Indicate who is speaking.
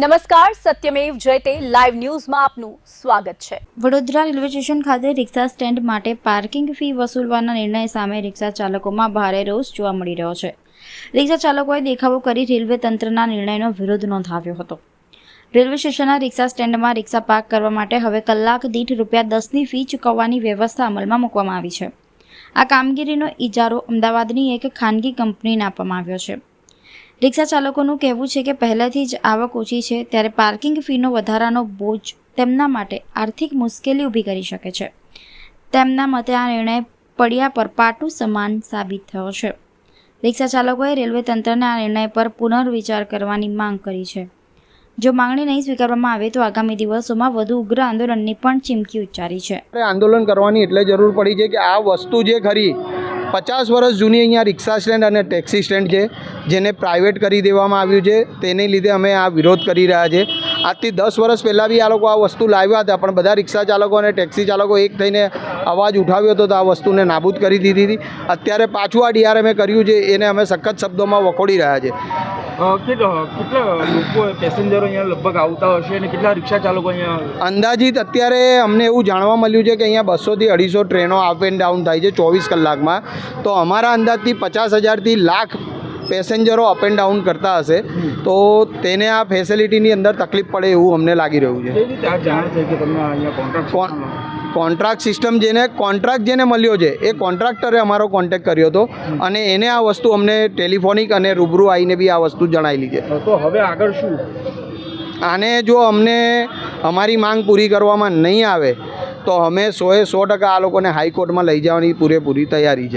Speaker 1: નમસ્કાર, સત્યમેવ જયતે લાઈવ ન્યૂઝમાં આપનું સ્વાગત છે।
Speaker 2: વડોદરા રેલવે સ્ટેશન ખાતે રિક્ષા સ્ટેન્ડ માટે પાર્કિંગ ફી વસૂલવાના નિર્ણય સામે રિક્ષા ચાલકોમાં ભારે રોષ જોવા મળી રહ્યો છે। રિક્ષા ચાલકોએ દેખાવો કરી રેલવે તંત્રના નિર્ણયનો વિરોધ નોંધાવ્યો હતો। રેલવે સ્ટેશનના રિક્ષા સ્ટેન્ડમાં રિક્ષા પાર્ક કરવા માટે હવે કલાક દીઠ ₹10ની ફી ચૂકવવાની વ્યવસ્થા અમલમાં મૂકવામાં આવી છે। આ કામગીરીનો ઇજારો અમદાવાદની એક ખાનગી કંપનીને આપવામાં આવ્યો છે। રિક્ષા ચાલકોનું કહેવું છે કે પહેલેથી જ આવક ઓછી છે, ત્યારે પાર્કિંગ ફીનો વધારાનો બોજ તેમના માટે આર્થિક મુશ્કેલી ઊભી કરી શકે છે। તેમના મતે આ નિર્ણય પડ્યા પર પાટું સમાન સાબિત થયો છે। રિક્ષા ચાલકોએ રેલવે તંત્રને આ નિર્ણય પર પુનર્વિચાર કરવાની માંગ કરી છે। જો માંગણી નહીં સ્વીકારવામાં આવે તો આગામી દિવસોમાં વધુ ઉગ્ર આંદોલનની પણ ચીમકી ઉચ્ચારી છે।
Speaker 3: આંદોલન કરવાની એટલે જરૂર પડી છે કે આ વસ્તુ જે ખરી 50 વર્ષ જૂની અહીંયા રિક્ષા સ્ટેન્ડ અને ટેક્સી સ્ટેન્ડ છે, જેને પ્રાઇવેટ કરી દેવામાં આવ્યું છે। તેને લીધે અમે આ વિરોધ કરી રહ્યા છે। આજથી 10 વર્ષ પહેલાં બી આ લોકો આ વસ્તુ લાવ્યા હતા, પણ બધા રિક્ષા ચાલકો અને ટેક્સી ચાલકો એક થઈને અવાજ ઉઠાવ્યો હતો તો આ વસ્તુને નાબૂદ કરી દીધી હતી। અત્યારે પાછું આ ડીઆરએમે કર્યું છે, એને અમે સખત શબ્દોમાં વખોડી રહ્યા છે।
Speaker 4: કેટલા લોકો પેસેન્જરો અહીંયા લગભગ આવતા હશે અને કેટલા રિક્ષા ચાલકો અહીંયા?
Speaker 3: અંદાજિત અત્યારે અમને એવું જાણવા મળ્યું છે કે અહીંયા 200 થી 250 ટ્રેનો અપ એન્ડ ડાઉન થાય છે 24 કલાકમાં। તો અમારા અંદાજથી 50,000થી લાખ પેસેન્જરો અપ એન્ડ ડાઉન કરતા હશે, તો તેને આ ફેસિલિટીની અંદર તકલીફ પડે એવું અમને લાગી રહ્યું છે।
Speaker 4: કેવી રીતે આ જાણ થઈ કે તમને અહીંયા
Speaker 3: કોન્ટ્રાક્ટ સિસ્ટમ કોન્ટ્રાક્ટ જેને મળ્યો છે એ કોન્ટ્રાક્ટરે અમારો કોન્ટેક્ટ કર્યો હતો અને એને આ વસ્તુ અમને ટેલિફોનિક અને રૂબરૂ આવીને બી આ વસ્તુ જણાવેલી છે।
Speaker 4: તો હવે આગળ શું?
Speaker 3: આને જો અમને અમારી માંગ પૂરી કરવામાં નહીં આવે તો અમે 100% આ લોકોને હાઈકોર્ટમાં લઈ જવાની પૂરેપૂરી તૈયારી છે।